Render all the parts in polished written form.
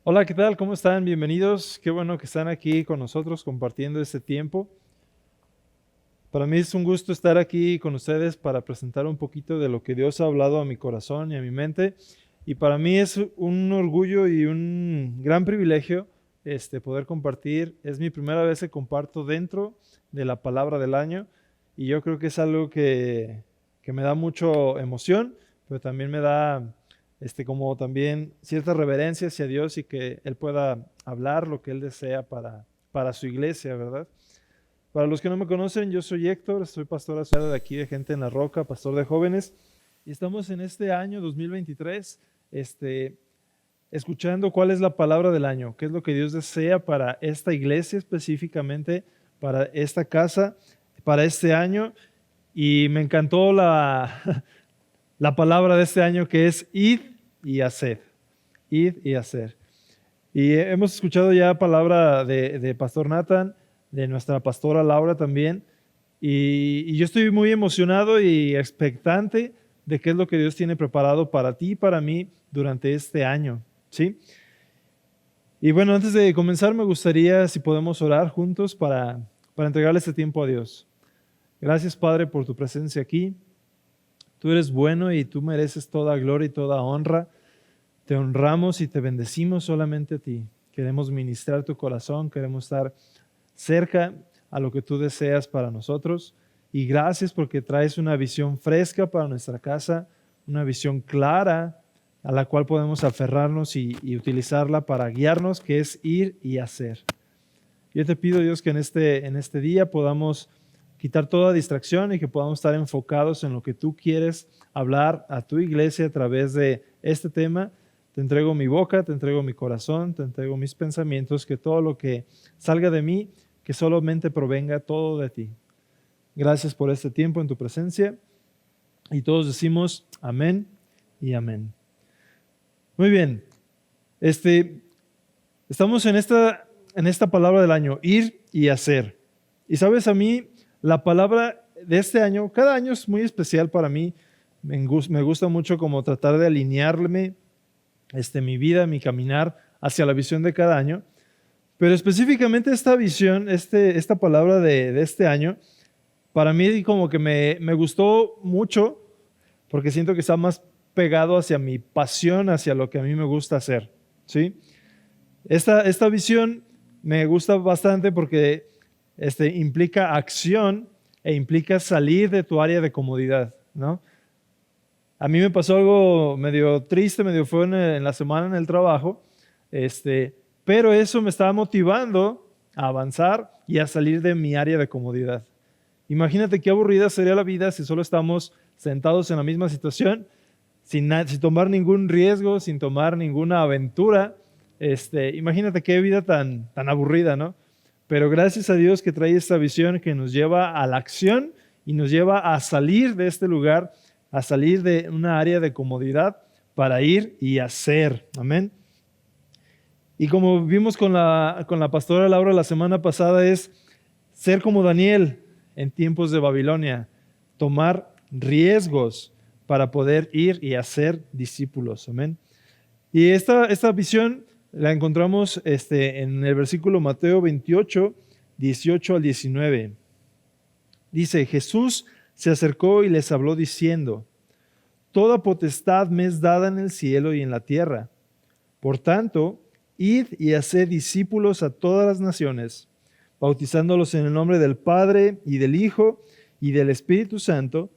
Hola, ¿qué tal? ¿Cómo están? Bienvenidos. Qué bueno que están aquí con nosotros compartiendo este tiempo. Para mí es un gusto estar aquí con ustedes para presentar un poquito de lo que Dios ha hablado a mi corazón y a mi mente. Y para mí es un orgullo y un gran privilegio poder compartir. Es mi primera vez que comparto dentro de la palabra del año y yo creo que es algo que me da mucho emoción, pero también me da como también cierta reverencia hacia Dios y que Él pueda hablar lo que Él desea para su iglesia, ¿verdad? Para los que no me conocen, yo soy Héctor, soy pastor asociado de aquí de Gente en la Roca, pastor de jóvenes, y estamos en este año 2023, escuchando cuál es la palabra del año, qué es lo que Dios desea para esta iglesia específicamente, para esta casa, para este año, y me encantó la palabra de este año que es id y haced, id y hacer. Y hemos escuchado ya palabra de Pastor Nathan, de nuestra pastora Laura también, y yo estoy muy emocionado y expectante de qué es lo que Dios tiene preparado para ti y para mí durante este año, ¿sí? Y bueno, antes de comenzar me gustaría si podemos orar juntos para entregarle este tiempo a Dios. Gracias, Padre, por tu presencia aquí. Tú eres bueno y tú mereces toda gloria y toda honra. Te honramos y te bendecimos solamente a ti. Queremos ministrar tu corazón, queremos estar cerca a lo que tú deseas para nosotros. Y gracias porque traes una visión fresca para nuestra casa, una visión clara a la cual podemos aferrarnos y utilizarla para guiarnos, que es ir y hacer. Yo te pido, Dios, que en este día podamos quitar toda distracción y que podamos estar enfocados en lo que tú quieres hablar a tu iglesia a través de este tema. Te entrego mi boca, te entrego mi corazón, te entrego mis pensamientos, que todo lo que salga de mí, que solamente provenga todo de ti. Gracias por este tiempo en tu presencia. Y todos decimos amén y amén. Muy bien. Estamos en esta palabra del año, ir y hacer. Y sabes, a mí la palabra de este año, cada año es muy especial para mí. Me gusta mucho como tratar de alinearme mi vida, mi caminar hacia la visión de cada año. Pero específicamente esta visión, esta palabra de este año, para mí como que me gustó mucho porque siento que está más pegado hacia mi pasión, hacia lo que a mí me gusta hacer, ¿sí? Esta visión me gusta bastante porque implica acción e implica salir de tu área de comodidad, ¿no? A mí me pasó algo medio triste, medio feo en la semana en el trabajo, pero eso me estaba motivando a avanzar y a salir de mi área de comodidad. Imagínate qué aburrida sería la vida si solo estamos sentados en la misma situación, sin tomar ningún riesgo, sin tomar ninguna aventura. Imagínate qué vida tan aburrida, ¿no? Pero gracias a Dios que trae esta visión que nos lleva a la acción y nos lleva a salir de este lugar, a salir de una área de comodidad para ir y hacer. Amén. Y como vimos con la pastora Laura la semana pasada, es ser como Daniel en tiempos de Babilonia, tomar riesgos para poder ir y hacer discípulos. Amén. Y esta visión la encontramos en el versículo Mateo 28, 18 al 19. Dice, Jesús se acercó y les habló diciendo, toda potestad me es dada en el cielo y en la tierra. Por tanto, id y haced discípulos a todas las naciones, bautizándolos en el nombre del Padre y del Hijo y del Espíritu Santo.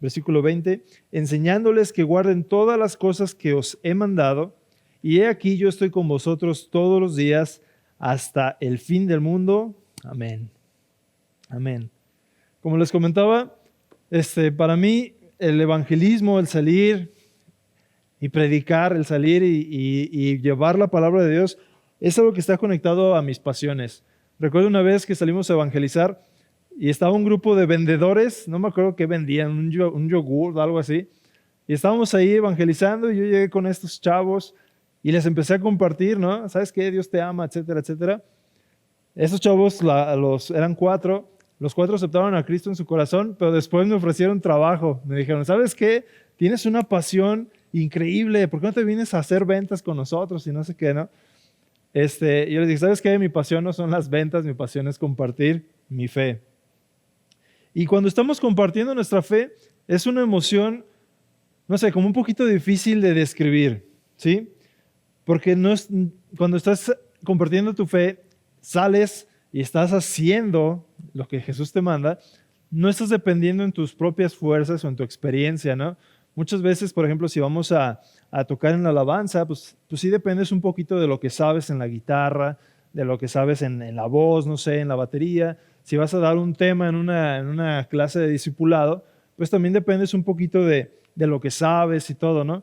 Versículo 20, enseñándoles que guarden todas las cosas que os he mandado, y he aquí yo estoy con vosotros todos los días hasta el fin del mundo. Amén. Amén. Como les comentaba, para mí el evangelismo, el salir y predicar, el salir y llevar la palabra de Dios, es algo que está conectado a mis pasiones. Recuerdo una vez que salimos a evangelizar y estaba un grupo de vendedores, no me acuerdo qué vendían, un yogur o algo así, y estábamos ahí evangelizando y yo llegué con estos chavos y les empecé a compartir, ¿no? ¿Sabes qué? Dios te ama, etcétera, etcétera. Estos chavos, eran 4, los 4 aceptaron a Cristo en su corazón, pero después me ofrecieron trabajo. Me dijeron, ¿sabes qué? Tienes una pasión increíble, ¿por qué no te vienes a hacer ventas con nosotros? Y no sé qué, ¿no? Yo les dije, ¿sabes qué? Mi pasión no son las ventas, mi pasión es compartir mi fe. Y cuando estamos compartiendo nuestra fe, es una emoción, no sé, como un poquito difícil de describir, ¿sí? Porque no es, cuando estás compartiendo tu fe, sales y estás haciendo lo que Jesús te manda, no estás dependiendo en tus propias fuerzas o en tu experiencia, ¿no? Muchas veces, por ejemplo, si vamos a tocar en la alabanza, pues sí dependes un poquito de lo que sabes en la guitarra, de lo que sabes en la voz, no sé, en la batería. Si vas a dar un tema en una clase de discipulado, pues también dependes un poquito de lo que sabes y todo, ¿no?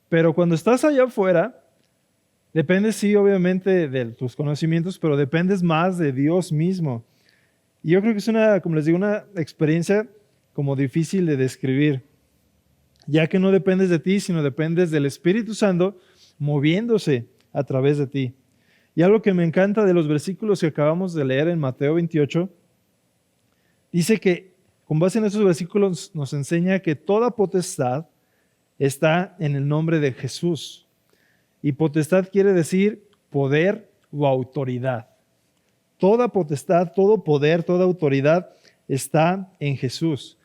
Pero cuando estás allá afuera, dependes, sí, obviamente, de tus conocimientos, pero dependes más de Dios mismo. Y yo creo que es una, como les digo, una experiencia como difícil de describir, ya que no dependes de ti, sino dependes del Espíritu Santo moviéndose a través de ti. Y algo que me encanta de los versículos que acabamos de leer en Mateo 28, dice que con base en esos versículos nos enseña que toda potestad está en el nombre de Jesús. Y potestad quiere decir poder o autoridad. Toda potestad, todo poder, toda autoridad está en Jesús.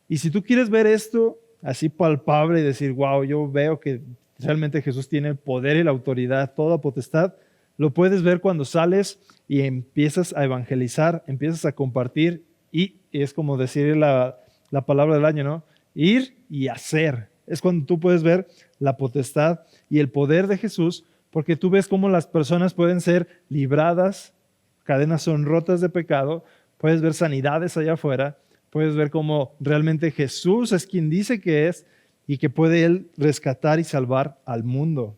Y si tú quieres ver esto así palpable y decir, wow, yo veo que realmente Jesús tiene el poder y la autoridad, toda potestad, lo puedes ver cuando sales y empiezas a evangelizar, empiezas a compartir y es como decir la palabra del año, ¿no? Ir y hacer. Es cuando tú puedes ver la potestad y el poder de Jesús, porque tú ves cómo las personas pueden ser libradas, cadenas son rotas de pecado, puedes ver sanidades allá afuera, puedes ver cómo realmente Jesús es quien dice que es y que puede Él rescatar y salvar al mundo.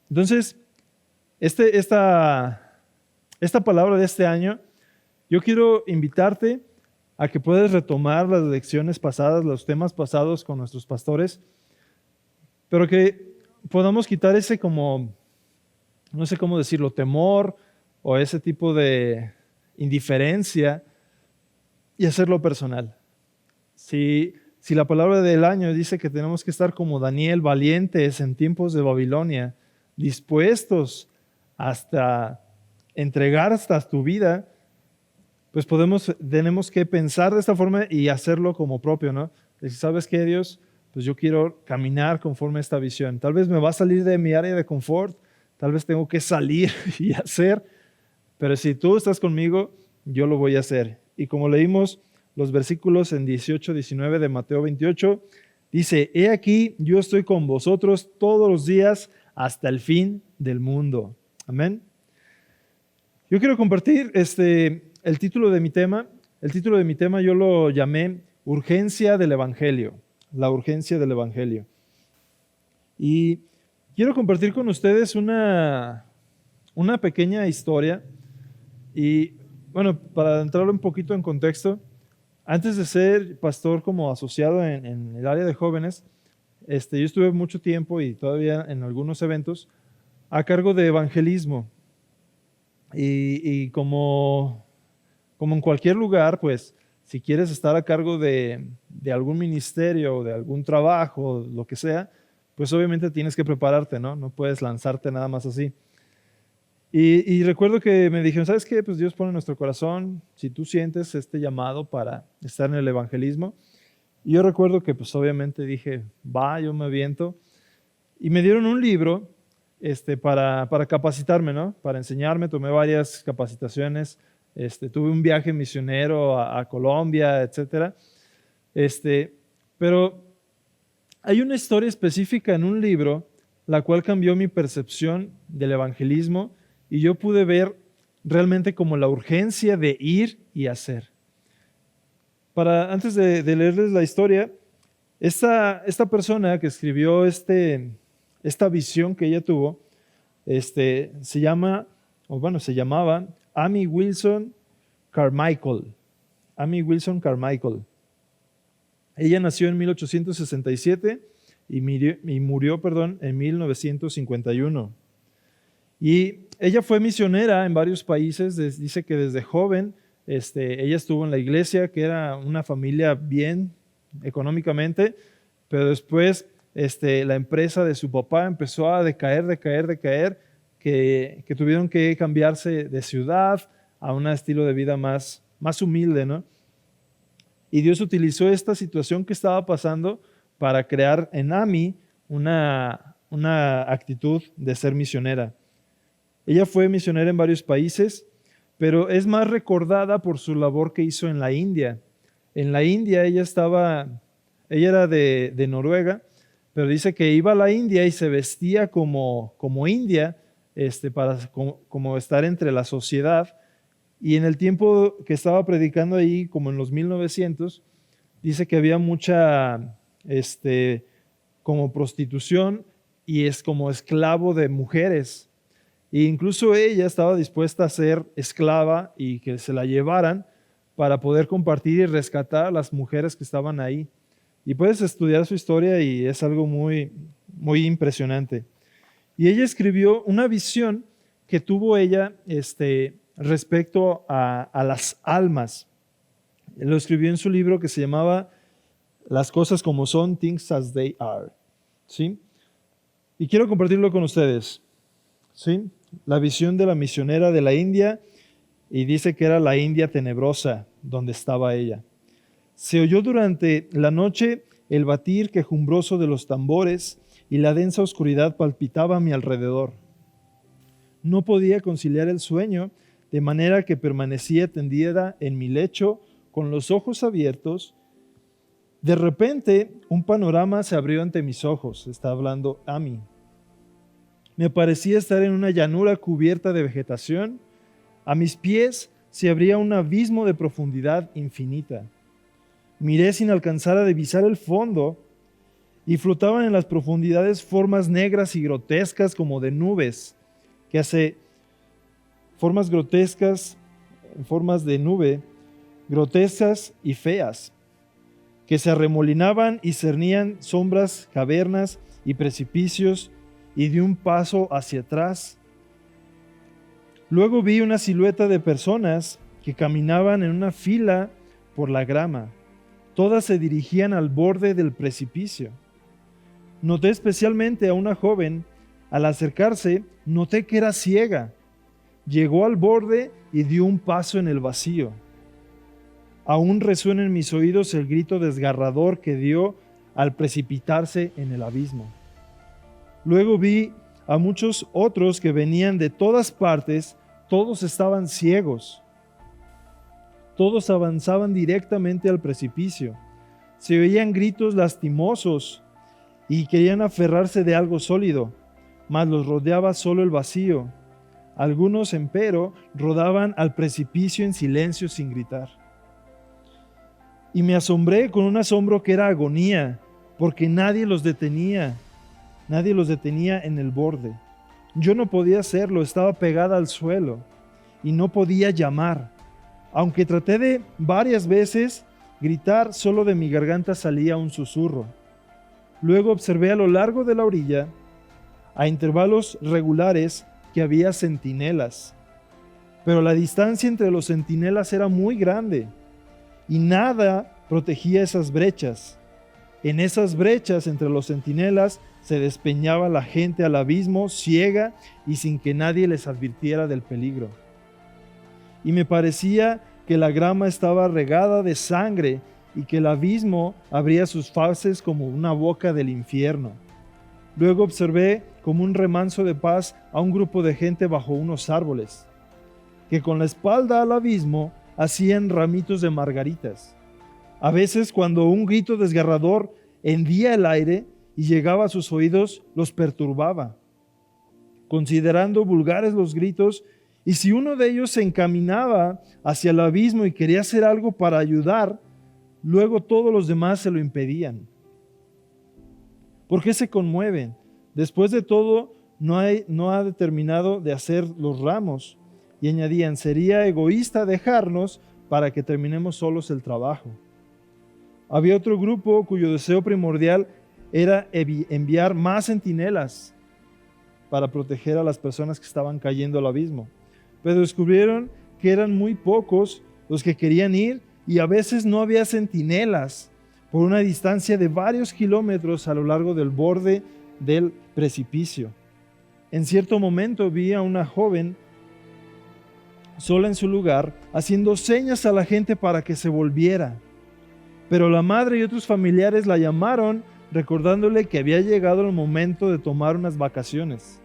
Entonces, esta palabra de este año, yo quiero invitarte a que puedas retomar las lecciones pasadas, los temas pasados con nuestros pastores, pero que podamos quitar ese como, no sé cómo decirlo, temor o ese tipo de indiferencia y hacerlo personal. Si la palabra del año dice que tenemos que estar como Daniel, valientes en tiempos de Babilonia, dispuestos hasta entregar hasta tu vida, pues tenemos que pensar de esta forma y hacerlo como propio, ¿no? Decir, ¿sabes qué, Dios? Pues yo quiero caminar conforme a esta visión. Tal vez me va a salir de mi área de confort, tal vez tengo que salir y hacer, pero si tú estás conmigo, yo lo voy a hacer. Y como leímos los versículos en 18, 19 de Mateo 28, dice, he aquí, yo estoy con vosotros todos los días hasta el fin del mundo. Amén. Yo quiero compartir el título de mi tema. El título de mi tema yo lo llamé Urgencia del Evangelio. La urgencia del Evangelio. Y quiero compartir con ustedes una pequeña historia. Y bueno, para entrar un poquito en contexto, antes de ser pastor como asociado en el área de jóvenes, yo estuve mucho tiempo y todavía en algunos eventos a cargo de evangelismo. Y como en cualquier lugar, pues si quieres estar a cargo de algún ministerio o de algún trabajo, lo que sea, pues obviamente tienes que prepararte, ¿no? No puedes lanzarte nada más así. Y recuerdo que me dijeron, ¿sabes qué? Pues Dios pone en nuestro corazón, si tú sientes este llamado para estar en el evangelismo. Y yo recuerdo que pues obviamente dije, va, yo me aviento. Y me dieron un libro para capacitarme, ¿no? Para enseñarme, tomé varias capacitaciones, tuve un viaje misionero a Colombia, etcétera. Pero hay una historia específica en un libro, la cual cambió mi percepción del evangelismo y yo pude ver realmente como la urgencia de ir y hacer. Antes de leerles la historia, esta persona que escribió esta visión que ella tuvo, se llamaba Amy Wilson Carmichael. Amy Wilson Carmichael. Ella nació en 1867 y murió en 1951. Y ella fue misionera en varios países. Dice que desde joven ella estuvo en la iglesia, que era una familia bien económicamente, pero después la empresa de su papá empezó a decaer, que tuvieron que cambiarse de ciudad a un estilo de vida más humilde, ¿no? Y Dios utilizó esta situación que estaba pasando para crear en Amy una actitud de ser misionera. Ella fue misionera en varios países, pero es más recordada por su labor que hizo en la India. En la India ella era de Noruega, pero dice que iba a la India y se vestía como india, como estar entre la sociedad. Y en el tiempo que estaba predicando ahí, como en los 1900, dice que había mucha como prostitución y es como esclavo de mujeres. E incluso ella estaba dispuesta a ser esclava y que se la llevaran para poder compartir y rescatar a las mujeres que estaban ahí. Y puedes estudiar su historia y es algo muy, muy impresionante. Y ella escribió una visión que tuvo ella respecto a las almas. Lo escribió en su libro que se llamaba Las cosas como son, Things as They Are. ¿Sí? Y quiero compartirlo con ustedes. ¿Sí? La visión de la misionera de la India, y dice que era la India tenebrosa donde estaba ella. Se oyó durante la noche el batir quejumbroso de los tambores y la densa oscuridad palpitaba a mi alrededor. No podía conciliar el sueño, de manera que permanecía tendida en mi lecho con los ojos abiertos. De repente, un panorama se abrió ante mis ojos. Está hablando Amy. Me parecía estar en una llanura cubierta de vegetación. A mis pies se abría un abismo de profundidad infinita. Miré sin alcanzar a divisar el fondo y flotaban en las profundidades formas negras y grotescas como de nubes, formas grotescas, en formas de nube, grotescas y feas, que se arremolinaban y cernían sombras, cavernas y precipicios, y di un paso hacia atrás. Luego vi una silueta de personas que caminaban en una fila por la grama. Todas se dirigían al borde del precipicio. Noté especialmente a una joven. Al acercarse, noté que era ciega. Llegó al borde y dio un paso en el vacío. Aún resuena en mis oídos el grito desgarrador que dio al precipitarse en el abismo. Luego vi a muchos otros que venían de todas partes. Todos estaban ciegos. Todos avanzaban directamente al precipicio. Se oían gritos lastimosos y querían aferrarse de algo sólido, mas los rodeaba solo el vacío. Algunos, empero, rodaban al precipicio en silencio sin gritar. Y me asombré con un asombro que era agonía, porque nadie los detenía en el borde. Yo no podía hacerlo, estaba pegada al suelo y no podía llamar. Aunque traté de varias veces gritar, solo de mi garganta salía un susurro. Luego observé a lo largo de la orilla, a intervalos regulares, que había centinelas. Pero la distancia entre los centinelas era muy grande y nada protegía esas brechas. En esas brechas entre los centinelas se despeñaba la gente al abismo, ciega y sin que nadie les advirtiera del peligro. Y me parecía que la grama estaba regada de sangre y que el abismo abría sus fauces como una boca del infierno. Luego observé como un remanso de paz a un grupo de gente bajo unos árboles, que con la espalda al abismo hacían ramitos de margaritas. A veces, cuando un grito desgarrador hendía el aire y llegaba a sus oídos, los perturbaba, considerando vulgares los gritos, y si uno de ellos se encaminaba hacia el abismo y quería hacer algo para ayudar, luego todos los demás se lo impedían. ¿Por qué se conmueven? Después de todo, no ha determinado de hacer los ramos. Y añadían, sería egoísta dejarnos para que terminemos solos el trabajo. Había otro grupo cuyo deseo primordial era enviar más centinelas para proteger a las personas que estaban cayendo al abismo. Pero descubrieron que eran muy pocos los que querían ir y a veces no había centinelas por una distancia de varios kilómetros a lo largo del borde del precipicio. En cierto momento vi a una joven sola en su lugar, haciendo señas a la gente para que se volviera. Pero la madre y otros familiares la llamaron, recordándole que había llegado el momento de tomar unas vacaciones.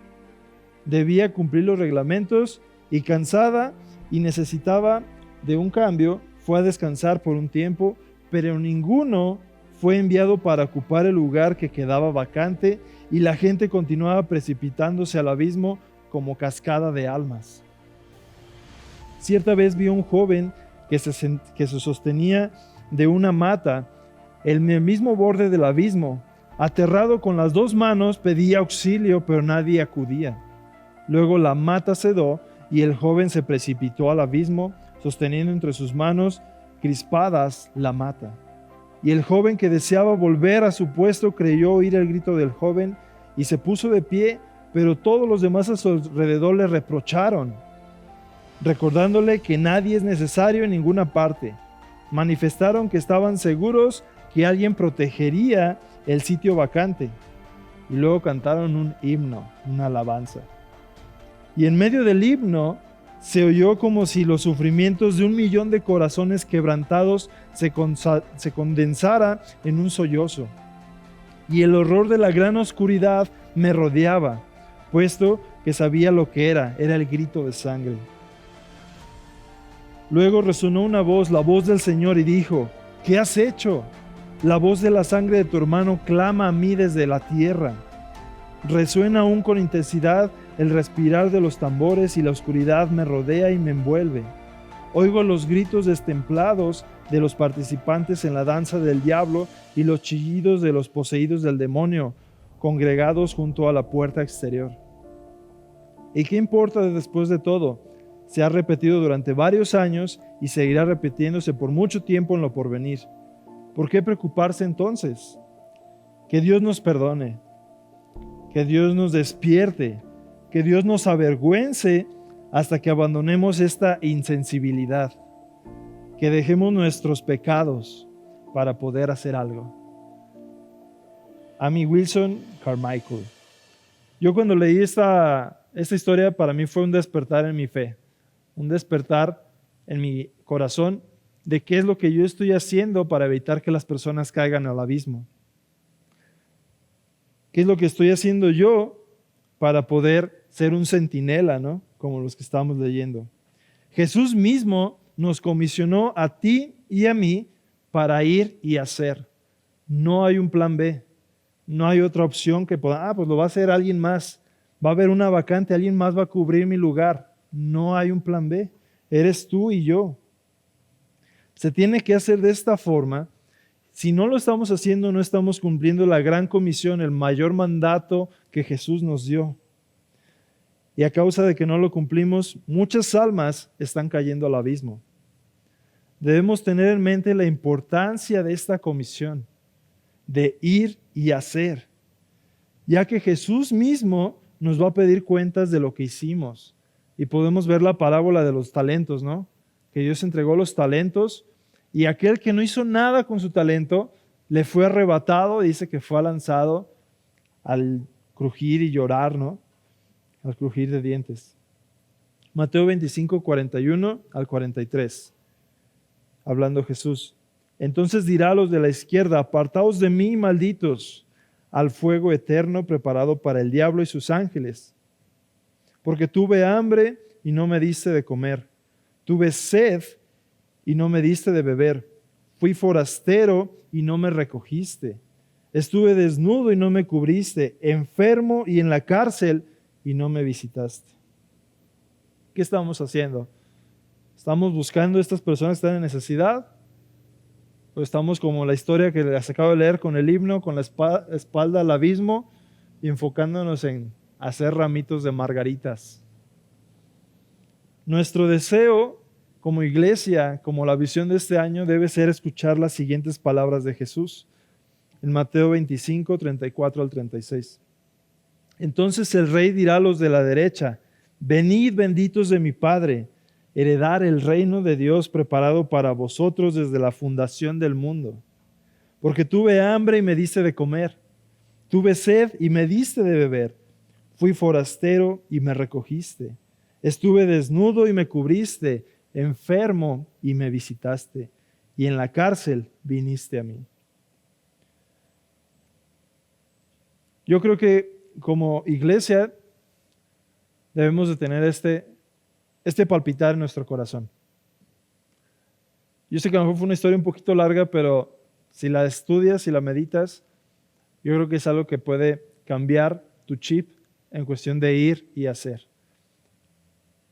Debía cumplir los reglamentos y, cansada y necesitaba de un cambio, fue a descansar por un tiempo, pero ninguno fue enviado para ocupar el lugar que quedaba vacante, y la gente continuaba precipitándose al abismo como cascada de almas. Cierta vez vi a un joven que se sostenía de una mata en el mismo borde del abismo. Aterrado, con las dos manos pedía auxilio, pero nadie acudía. Luego la mata cedó y el joven se precipitó al abismo, sosteniendo entre sus manos crispadas la mata. Y el joven, que deseaba volver a su puesto, creyó oír el grito del joven y se puso de pie, pero todos los demás a su alrededor le reprocharon, recordándole que nadie es necesario en ninguna parte. Manifestaron que estaban seguros que alguien protegería el sitio vacante. Y luego cantaron un himno, una alabanza. Y en medio del himno se oyó como si los sufrimientos de 1,000,000 de corazones quebrantados se condensara en un sollozo. Y el horror de la gran oscuridad me rodeaba, puesto que sabía lo que era el grito de sangre. Luego resonó una voz, la voz del Señor, y dijo: ¿qué has hecho? La voz de la sangre de tu hermano clama a mí desde la tierra. Resuena aún con intensidad el respirar de los tambores, y la oscuridad me rodea y me envuelve. Oigo los gritos destemplados de los participantes en la danza del diablo y los chillidos de los poseídos del demonio, congregados junto a la puerta exterior. ¿Y qué importa después de todo? Se ha repetido durante varios años y seguirá repitiéndose por mucho tiempo en lo porvenir. ¿Por qué preocuparse entonces? Que Dios nos perdone, que Dios nos despierte, que Dios nos avergüence hasta que abandonemos esta insensibilidad, que dejemos nuestros pecados para poder hacer algo. Amy Wilson Carmichael. Yo, cuando leí esta historia, para mí fue un despertar en mi fe, un despertar en mi corazón de qué es lo que yo estoy haciendo para evitar que las personas caigan al abismo. ¿Qué es lo que estoy haciendo yo para poder ser un centinela, ¿no? Como los que estamos leyendo. Jesús mismo nos comisionó a ti y a mí para ir y hacer. No hay un plan B. No hay otra opción que pueda, pues lo va a hacer alguien más. Va a haber una vacante, alguien más va a cubrir mi lugar. No hay un plan B. Eres tú y yo. Se tiene que hacer de esta forma. Si no lo estamos haciendo, no estamos cumpliendo la gran comisión, el mayor mandato que Jesús nos dio. Y a causa de que no lo cumplimos, muchas almas están cayendo al abismo. Debemos tener en mente la importancia de esta comisión, de ir y hacer, ya que Jesús mismo nos va a pedir cuentas de lo que hicimos. Y podemos ver la parábola de los talentos, ¿no? Que Dios entregó los talentos, y aquel que no hizo nada con su talento le fue arrebatado, dice que fue lanzado al crujir y llorar, ¿no? Al crujir de dientes. Mateo 25, 41 al 43. Hablando Jesús. Entonces dirá a los de la izquierda: apartaos de mí, malditos, al fuego eterno preparado para el diablo y sus ángeles. Porque tuve hambre y no me diste de comer. Tuve sed y no me diste de beber. Fui forastero y no me recogiste. Estuve desnudo y no me cubriste. Enfermo y en la cárcel y no me visitaste. ¿Qué estamos haciendo? ¿Estamos buscando a estas personas que están en necesidad? ¿O estamos como la historia que les acabo de leer con el himno, con la espalda al abismo y enfocándonos en hacer ramitos de margaritas? Nuestro deseo como iglesia, como la visión de este año, debe ser escuchar las siguientes palabras de Jesús en Mateo 25, 34 al 36. Entonces el rey dirá a los de la derecha: venid, benditos de mi Padre, heredar el reino de Dios preparado para vosotros desde la fundación del mundo. Porque tuve hambre y me diste de comer, tuve sed y me diste de beber, Fui forastero y me recogiste. Estuve desnudo y me cubriste, enfermo y me visitaste, y en la cárcel viniste a mí. Yo creo que como iglesia debemos de tener este palpitar en nuestro corazón. Yo sé que a lo mejor fue una historia un poquito larga, pero si la estudias, si la meditas, yo creo que es algo que puede cambiar tu chip en cuestión de ir y hacer.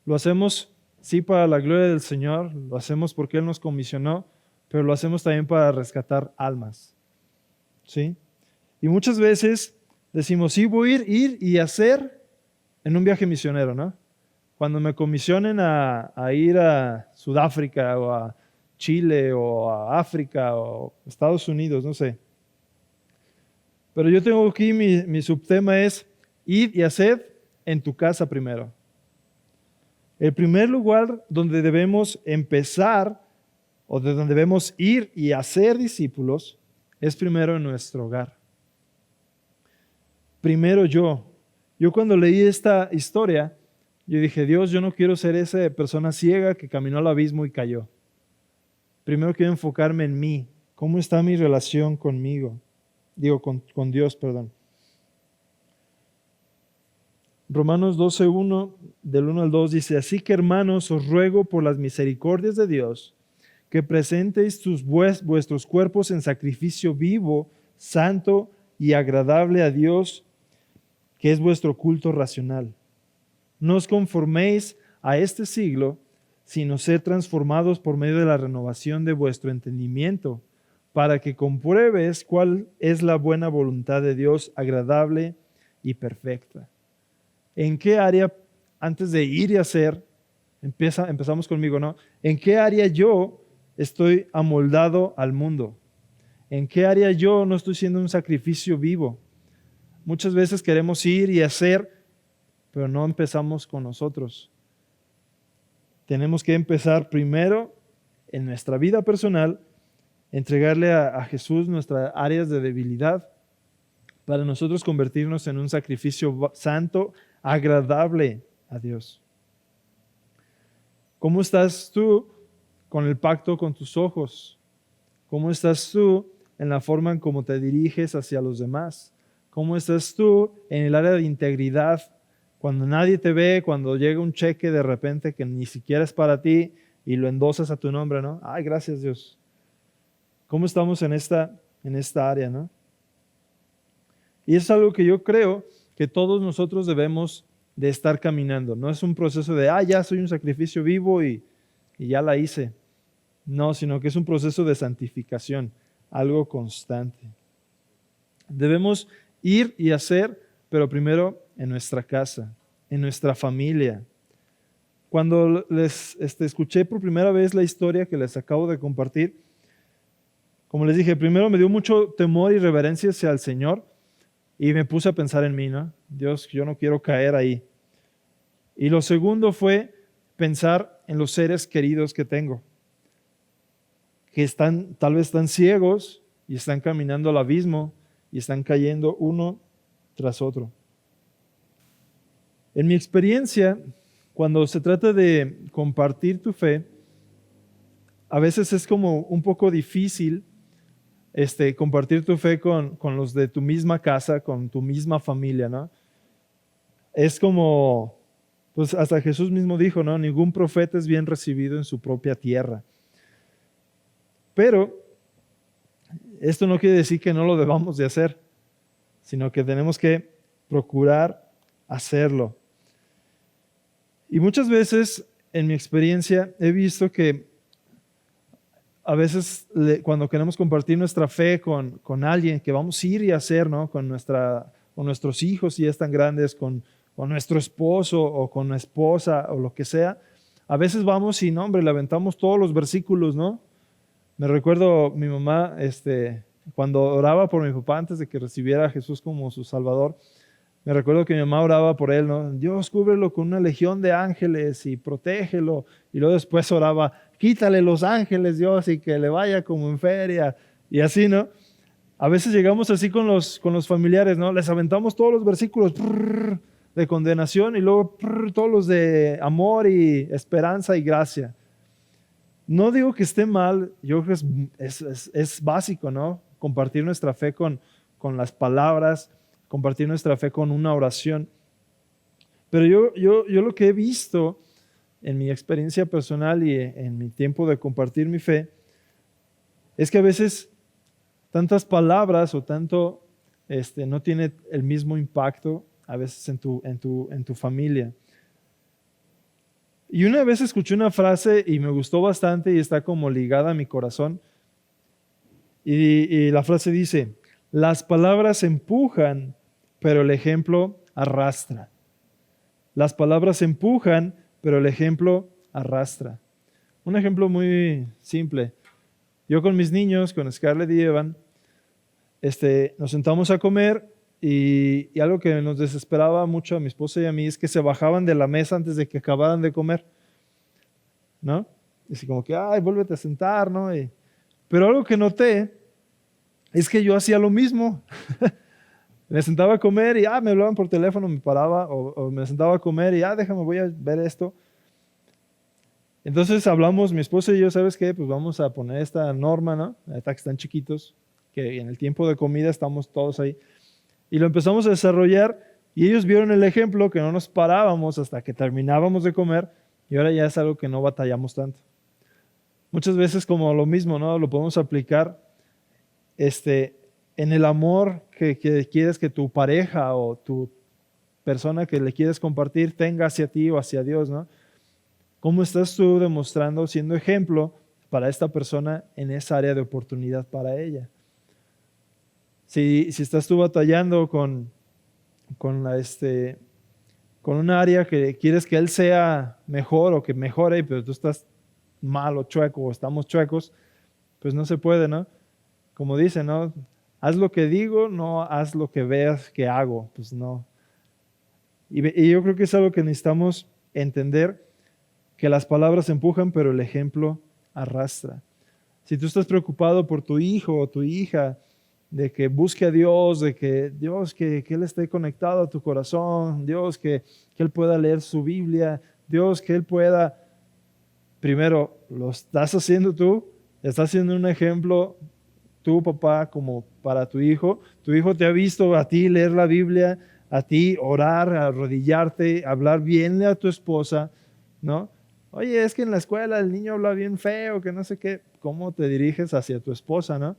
Lo hacemos, sí, para la gloria del Señor, lo hacemos porque Él nos comisionó, pero lo hacemos también para rescatar almas. ¿Sí? Y muchas veces decimos, sí, voy a ir y hacer en un viaje misionero, ¿no? Cuando me comisionen a ir a Sudáfrica o a Chile o a África o Estados Unidos, no sé. Pero yo tengo aquí, mi subtema es ir y hacer en tu casa primero. El primer lugar donde debemos empezar o de donde debemos ir y hacer discípulos es primero en nuestro hogar. Primero yo. Yo cuando leí esta historia, yo dije, Dios, yo no quiero ser esa persona ciega que caminó al abismo y cayó. Primero quiero enfocarme en mí. ¿Cómo está mi relación conmigo? Con Dios, perdón. Romanos 12:1, del 1 al 2 dice, así que hermanos, os ruego por las misericordias de Dios, que presentéis vuestros cuerpos en sacrificio vivo, santo y agradable a Dios, que es vuestro culto racional. No os conforméis a este siglo, sino sed transformados por medio de la renovación de vuestro entendimiento, para que compruebes cuál es la buena voluntad de Dios, agradable y perfecta. ¿En qué área, antes de ir y hacer, empezamos conmigo, ¿no? ¿En qué área yo estoy amoldado al mundo? ¿En qué área yo no estoy siendo un sacrificio vivo? Muchas veces queremos ir y hacer, pero no empezamos con nosotros. Tenemos que empezar primero en nuestra vida personal, entregarle a Jesús nuestras áreas de debilidad para nosotros convertirnos en un sacrificio santo, agradable a Dios. ¿Cómo estás tú con el pacto con tus ojos? ¿Cómo estás tú en la forma en cómo te diriges hacia los demás? ¿Cómo estás tú en el área de integridad? Cuando nadie te ve, cuando llega un cheque de repente que ni siquiera es para ti y lo endosas a tu nombre, ¿no? Ay, gracias Dios. ¿Cómo estamos en esta área, no? Y es algo que yo creo que todos nosotros debemos de estar caminando. No es un proceso de, ya soy un sacrificio vivo y ya la hice. No, sino que es un proceso de santificación, algo constante. Debemos ir y hacer, pero primero en nuestra casa, en nuestra familia. Cuando les escuché por primera vez la historia que les acabo de compartir, como les dije, primero me dio mucho temor y reverencia hacia el Señor y me puse a pensar en mí, ¿no? Dios, yo no quiero caer ahí. Y lo segundo fue pensar en los seres queridos que tengo, que tal vez están ciegos y están caminando al abismo y están cayendo uno tras otro. En mi experiencia, cuando se trata de compartir tu fe, a veces es como un poco difícil compartir tu fe con los de tu misma casa, con tu misma familia, ¿no? Es como, pues hasta Jesús mismo dijo, ¿no? Ningún profeta es bien recibido en su propia tierra. Pero esto no quiere decir que no lo debamos de hacer, sino que tenemos que procurar hacerlo. Y muchas veces, en mi experiencia, he visto que a veces cuando queremos compartir nuestra fe con alguien que vamos a ir y hacer, ¿no? Con nuestros hijos si ya están grandes, con nuestro esposo o con una esposa o lo que sea, a veces vamos y, no, hombre, le aventamos todos los versículos, ¿no? Me recuerdo mi mamá, cuando oraba por mi papá antes de que recibiera a Jesús como su Salvador, me recuerdo que mi mamá oraba por él, ¿no? Dios, cúbrelo con una legión de ángeles y protégelo. Y luego después oraba, quítale los ángeles, Dios, y que le vaya como en feria. Y así, ¿no? A veces llegamos así con los familiares, ¿no? Les aventamos todos los versículos, de condenación y luego todos los de amor y esperanza y gracia. No digo que esté mal, yo creo que es básico, ¿no? Compartir nuestra fe con las palabras, compartir nuestra fe con una oración. Pero yo lo que he visto en mi experiencia personal y en mi tiempo de compartir mi fe, es que a veces tantas palabras o tanto no tiene el mismo impacto a veces en tu familia. Y una vez escuché una frase y me gustó bastante y está como ligada a mi corazón. Y la frase dice, las palabras empujan, pero el ejemplo arrastra. Las palabras empujan, pero el ejemplo arrastra. Un ejemplo muy simple. Yo con mis niños, con Scarlett y Evan, nos sentamos a comer y algo que nos desesperaba mucho a mi esposa y a mí es que se bajaban de la mesa antes de que acabaran de comer, ¿no? Y así como que, ay, vuélvete a sentar, ¿no? Pero algo que noté es que yo hacía lo mismo. Me sentaba a comer y me hablaban por teléfono, me paraba o me sentaba a comer y déjame, voy a ver esto. Entonces hablamos, mi esposa y yo, ¿sabes qué? Pues vamos a poner esta norma, ¿no? Ahorita que están chiquitos, que en el tiempo de comida estamos todos ahí. Y lo empezamos a desarrollar y ellos vieron el ejemplo que no nos parábamos hasta que terminábamos de comer y ahora ya es algo que no batallamos tanto. Muchas veces como lo mismo, ¿no? Lo podemos aplicar en el amor que quieres que tu pareja o tu persona que le quieres compartir tenga hacia ti o hacia Dios, ¿no? ¿Cómo estás tú demostrando, siendo ejemplo para esta persona en esa área de oportunidad para ella? Si estás tú batallando con un área que quieres que él sea mejor o que mejore, pero tú estás mal o chueco o estamos chuecos, pues no se puede, ¿no? Como dice, ¿no? Haz lo que digo, no haz lo que veas que hago, pues no. Y yo creo que es algo que necesitamos entender, que las palabras empujan, pero el ejemplo arrastra. Si tú estás preocupado por tu hijo o tu hija, de que busque a Dios, de que Dios, que Él esté conectado a tu corazón, Dios, que Él pueda leer su Biblia, Dios, que Él pueda, primero, lo estás haciendo tú, estás haciendo un ejemplo, tú papá, como para tu hijo te ha visto a ti leer la Biblia, a ti orar, arrodillarte, hablar bien a tu esposa, ¿no? Oye, es que en la escuela el niño habla bien feo, que no sé qué, ¿cómo te diriges hacia tu esposa, no?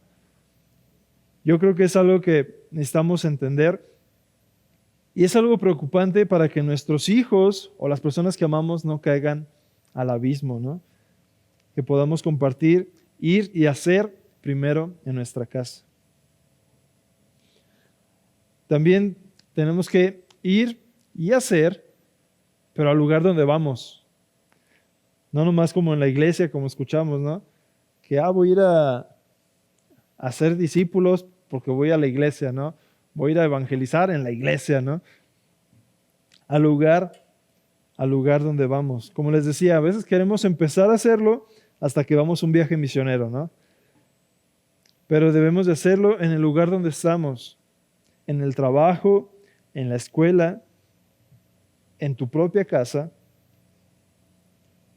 Yo creo que es algo que necesitamos entender y es algo preocupante para que nuestros hijos o las personas que amamos no caigan al abismo, ¿no? Que podamos compartir, ir y hacer primero en nuestra casa. También tenemos que ir y hacer, pero al lugar donde vamos. No nomás como en la iglesia, como escuchamos, ¿no? Que voy a ir a hacer discípulos porque voy a la iglesia, ¿no? Voy a ir a evangelizar en la iglesia, ¿no? Al lugar donde vamos. Como les decía, a veces queremos empezar a hacerlo hasta que vamos a un viaje misionero, ¿no? Pero debemos de hacerlo en el lugar donde estamos, en el trabajo, en la escuela, en tu propia casa.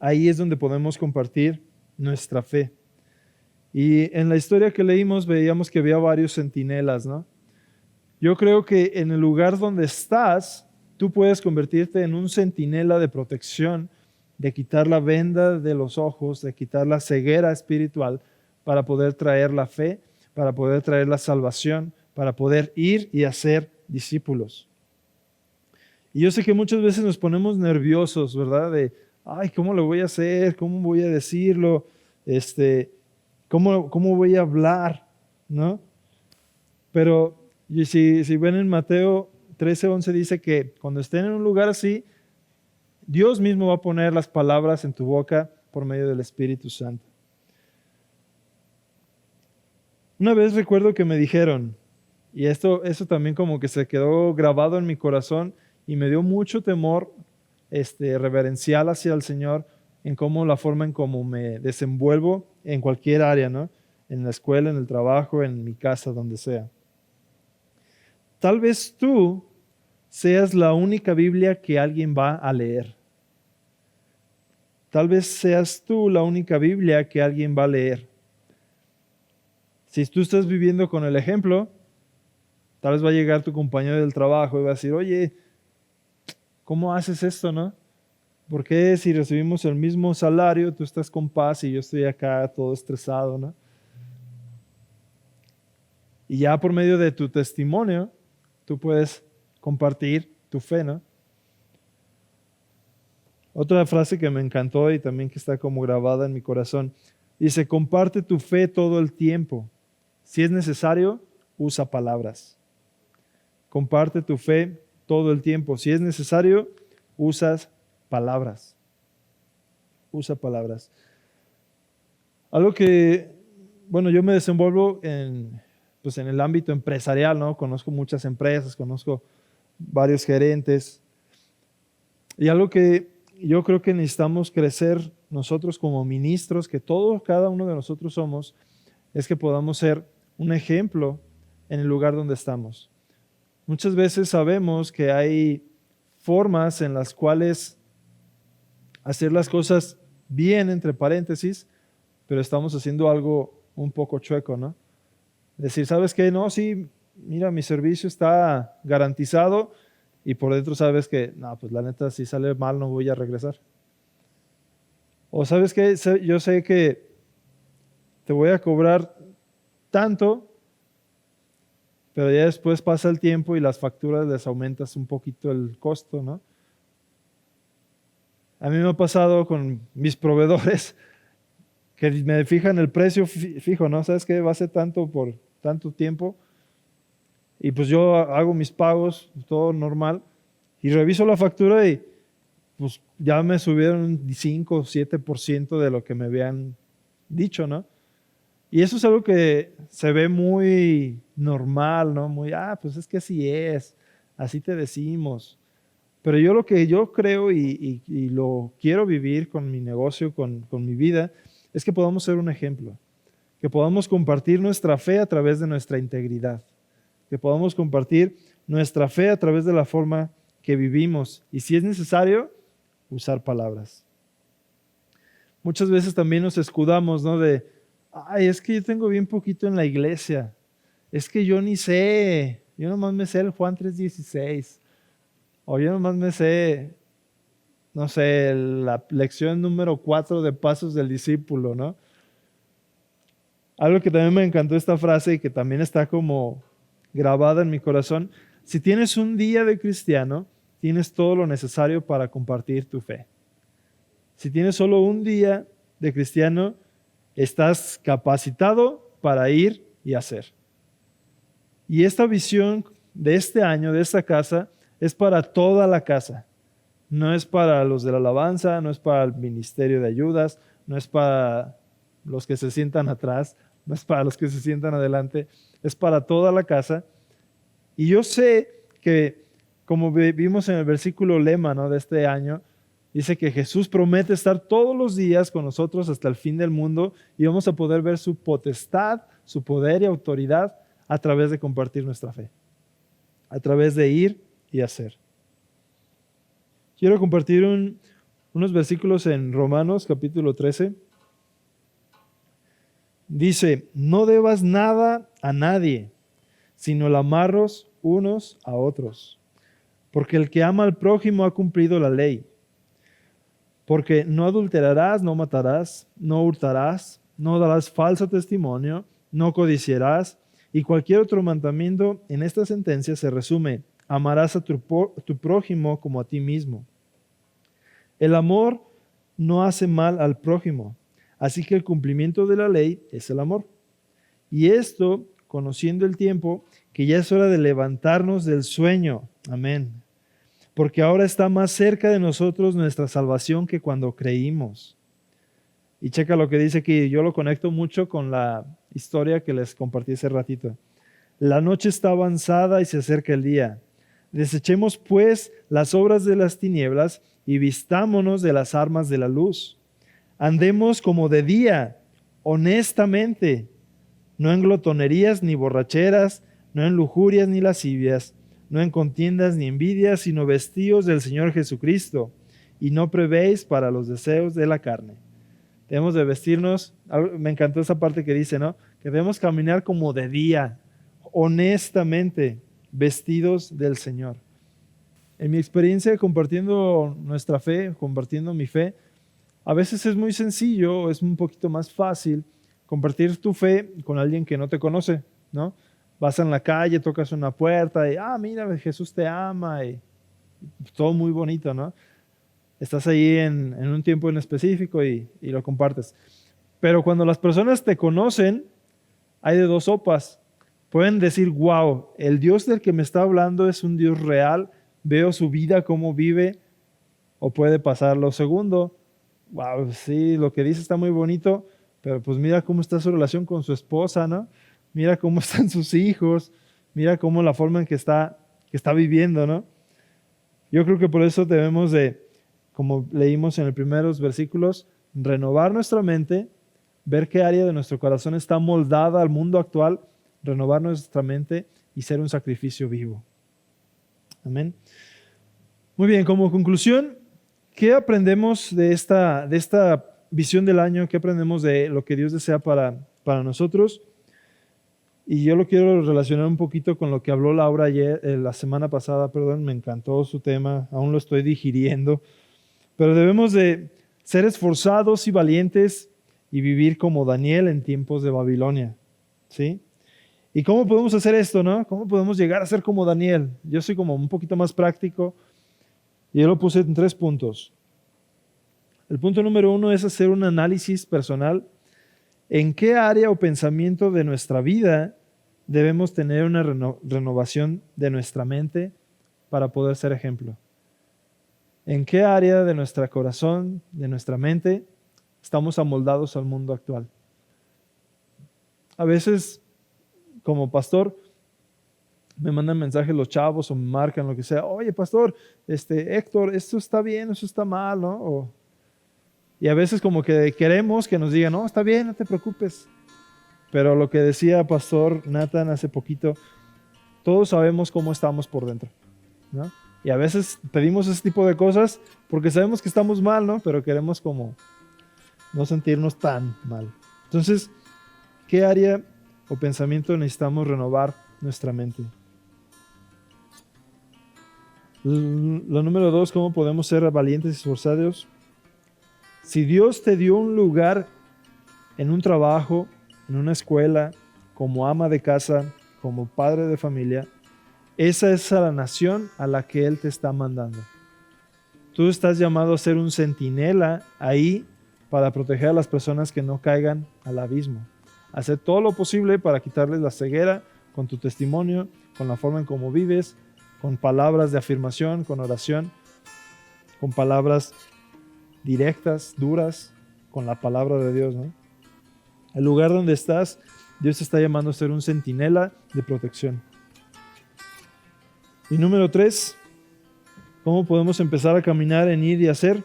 Ahí es donde podemos compartir nuestra fe. Y en la historia que leímos veíamos que había varios centinelas, ¿no? Yo creo que en el lugar donde estás, tú puedes convertirte en un centinela de protección, de quitar la venda de los ojos, de quitar la ceguera espiritual para poder traer la fe, para poder traer la salvación, para poder ir y hacer discípulos. Y yo sé que muchas veces nos ponemos nerviosos, ¿verdad? ¿Cómo lo voy a hacer? ¿Cómo voy a decirlo? ¿Cómo voy a hablar? ¿No? Pero si ven en Mateo 13:11 dice que cuando estén en un lugar así, Dios mismo va a poner las palabras en tu boca por medio del Espíritu Santo. Una vez recuerdo que me dijeron, y eso también como que se quedó grabado en mi corazón y me dio mucho temor reverencial hacia el Señor en cómo la forma en cómo me desenvuelvo en cualquier área, ¿no? En la escuela, en el trabajo, en mi casa, donde sea. Tal vez tú seas la única Biblia que alguien va a leer. Tal vez seas tú la única Biblia que alguien va a leer. Si tú estás viviendo con el ejemplo, tal vez va a llegar tu compañero del trabajo y va a decir, oye, ¿cómo haces esto, no? ¿Por qué si recibimos el mismo salario, tú estás con paz y yo estoy acá todo estresado, no? Y ya por medio de tu testimonio, tú puedes compartir tu fe, ¿no? Otra frase que me encantó y también que está como grabada en mi corazón, dice, comparte tu fe todo el tiempo. Si es necesario, usa palabras. Comparte tu fe todo el tiempo. Si es necesario, usas palabras. Usa palabras. Algo que, bueno, yo me desenvuelvo pues en el ámbito empresarial, ¿no? Conozco muchas empresas, conozco varios gerentes. Y algo que yo creo que necesitamos crecer nosotros como ministros, que cada uno de nosotros somos, es que podamos ser un ejemplo en el lugar donde estamos. Muchas veces sabemos que hay formas en las cuales hacer las cosas bien, entre paréntesis, pero estamos haciendo algo un poco chueco, ¿no? Decir, ¿sabes qué? No, sí, mira, mi servicio está garantizado y por dentro sabes que, no, pues la neta, si sale mal no voy a regresar. O ¿sabes qué? Yo sé que te voy a cobrar tanto, pero ya después pasa el tiempo y las facturas les aumentas un poquito el costo, ¿no? A mí me ha pasado con mis proveedores que me fijan el precio fijo, ¿no? ¿Sabes qué? Va a ser tanto por tanto tiempo. Y pues yo hago mis pagos, todo normal, y reviso la factura y pues ya me subieron un 5 o 7% de lo que me habían dicho, ¿no? Y eso es algo que se ve muy normal, ¿no? Muy, pues es que así te decimos. Pero yo lo que yo creo y lo quiero vivir con mi negocio, con mi vida, es que podamos ser un ejemplo, que podamos compartir nuestra fe a través de nuestra integridad, que podamos compartir nuestra fe a través de la forma que vivimos y si es necesario, usar palabras. Muchas veces también nos escudamos, ¿no? Es que yo tengo bien poquito en la iglesia, es que yo ni sé, yo nomás me sé el Juan 3:16, o yo nomás me sé, no sé, la lección número 4 de Pasos del Discípulo, ¿no? Algo que también me encantó esta frase y que también está como grabada en mi corazón. Si tienes un día de cristiano, tienes todo lo necesario para compartir tu fe. Si tienes solo un día de cristiano, estás capacitado para ir y hacer. Y esta visión de este año, de esta casa, es para toda la casa. No es para los de la alabanza, no es para el ministerio de ayudas, no es para los que se sientan atrás, no es para los que se sientan adelante, es para toda la casa. Y yo sé que, como vimos en el versículo lema, ¿no?, de este año, dice que Jesús promete estar todos los días con nosotros hasta el fin del mundo y vamos a poder ver su potestad, su poder y autoridad a través de compartir nuestra fe, a través de ir y hacer. Quiero compartir unos versículos en Romanos capítulo 13. Dice, no debas nada a nadie, sino el amarros unos a otros, porque el que ama al prójimo ha cumplido la ley. Porque no adulterarás, no matarás, no hurtarás, no darás falso testimonio, no codiciarás, y cualquier otro mandamiento en esta sentencia se resume, amarás a tu prójimo como a ti mismo. El amor no hace mal al prójimo, así que el cumplimiento de la ley es el amor. Y esto, conociendo el tiempo, que ya es hora de levantarnos del sueño. Amén. Porque ahora está más cerca de nosotros nuestra salvación que cuando creímos. Y checa lo que dice aquí, yo lo conecto mucho con la historia que les compartí hace ratito. La noche está avanzada y se acerca el día. Desechemos pues las obras de las tinieblas y vistámonos de las armas de la luz. Andemos como de día, honestamente, no en glotonerías ni borracheras, no en lujurias ni lascivias, no en contiendas ni envidias, sino vestíos del Señor Jesucristo, y no prevéis para los deseos de la carne. Debemos de vestirnos, me encantó esa parte que dice, ¿no? Que debemos caminar como de día, honestamente, vestidos del Señor. En mi experiencia compartiendo nuestra fe, compartiendo mi fe, a veces es muy sencillo, es un poquito más fácil compartir tu fe con alguien que no te conoce, ¿no? Vas en la calle, tocas una puerta y, mira, Jesús te ama y todo muy bonito, ¿no? Estás ahí en un tiempo en específico y lo compartes. Pero cuando las personas te conocen, hay de dos sopas. Pueden decir, wow, el Dios del que me está hablando es un Dios real, veo su vida, cómo vive, o puede pasar lo segundo. Wow, sí, lo que dice está muy bonito, pero pues mira cómo está su relación con su esposa, ¿no? Mira cómo están sus hijos, mira cómo la forma en que está viviendo, ¿no? Yo creo que por eso debemos de, como leímos en los primeros versículos, renovar nuestra mente, ver qué área de nuestro corazón está moldada al mundo actual, renovar nuestra mente y ser un sacrificio vivo. Amén. Muy bien, como conclusión, ¿qué aprendemos de esta visión del año? ¿Qué aprendemos de lo que Dios desea para nosotros? Y yo lo quiero relacionar un poquito con lo que habló Laura ayer, la semana pasada, me encantó su tema, aún lo estoy digiriendo, pero debemos de ser esforzados y valientes y vivir como Daniel en tiempos de Babilonia, ¿sí? ¿Y cómo podemos hacer esto, no? ¿Cómo podemos llegar a ser como Daniel? Yo soy como un poquito más práctico y yo lo puse en 3 puntos. El punto número 1 es hacer un análisis personal. ¿En qué área o pensamiento de nuestra vida debemos tener una renovación de nuestra mente para poder ser ejemplo? ¿En qué área de nuestro corazón, de nuestra mente, estamos amoldados al mundo actual? A veces, como pastor, me mandan mensajes los chavos o me marcan lo que sea. Oye, pastor, Héctor, esto está bien, eso está mal, ¿no? Y a veces como que queremos que nos digan, no, está bien, no te preocupes. Pero lo que decía Pastor Nathan hace poquito, todos sabemos cómo estamos por dentro, ¿no? Y a veces pedimos ese tipo de cosas porque sabemos que estamos mal, ¿no? Pero queremos como no sentirnos tan mal. Entonces, ¿qué área o pensamiento necesitamos renovar nuestra mente? Lo número 2, ¿cómo podemos ser valientes y esforzados? Si Dios te dio un lugar en un trabajo, en una escuela, como ama de casa, como padre de familia, esa es la nación a la que Él te está mandando. Tú estás llamado a ser un centinela ahí para proteger a las personas que no caigan al abismo. Hacer todo lo posible para quitarles la ceguera con tu testimonio, con la forma en cómo vives, con palabras de afirmación, con oración, con palabras directas, duras, con la palabra de Dios, ¿no? El lugar donde estás, Dios te está llamando a ser un centinela de protección. Y número 3, ¿cómo podemos empezar a caminar en ir y hacer?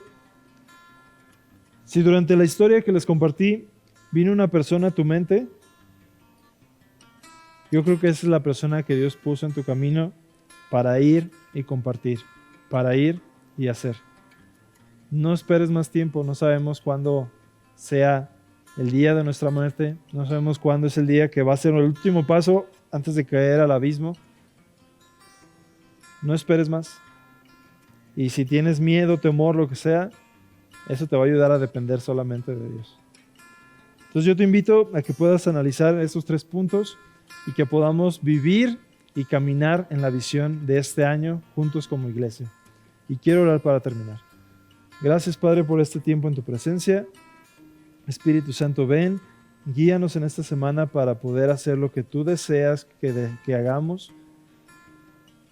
Si durante la historia que les compartí vino una persona a tu mente, yo creo que esa es la persona que Dios puso en tu camino para ir y compartir, para ir y hacer. No esperes más tiempo, no sabemos cuándo sea el día de nuestra muerte, no sabemos cuándo es el día que va a ser el último paso antes de caer al abismo. No esperes más. Y si tienes miedo, temor, lo que sea, eso te va a ayudar a depender solamente de Dios. Entonces yo te invito a que puedas analizar esos 3 puntos y que podamos vivir y caminar en la visión de este año juntos como iglesia. Y quiero orar para terminar. Gracias, Padre, por este tiempo en tu presencia. Espíritu Santo, ven, guíanos en esta semana para poder hacer lo que tú deseas que hagamos.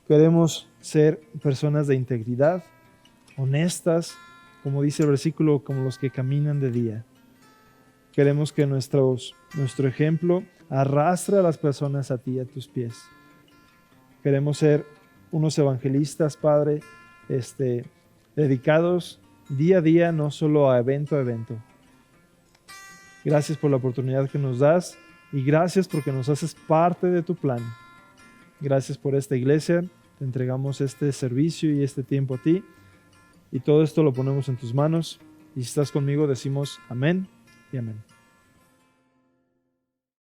Queremos ser personas de integridad, honestas, como dice el versículo, como los que caminan de día. Queremos que nuestro ejemplo arrastre a las personas a ti, a tus pies. Queremos ser unos evangelistas, Padre, dedicados día a día, no solo a evento. Gracias por la oportunidad que nos das y gracias porque nos haces parte de tu plan. Gracias por esta iglesia te entregamos este servicio y este tiempo a ti. Y todo esto lo ponemos en tus manos. Y si estás conmigo, decimos amén y amén.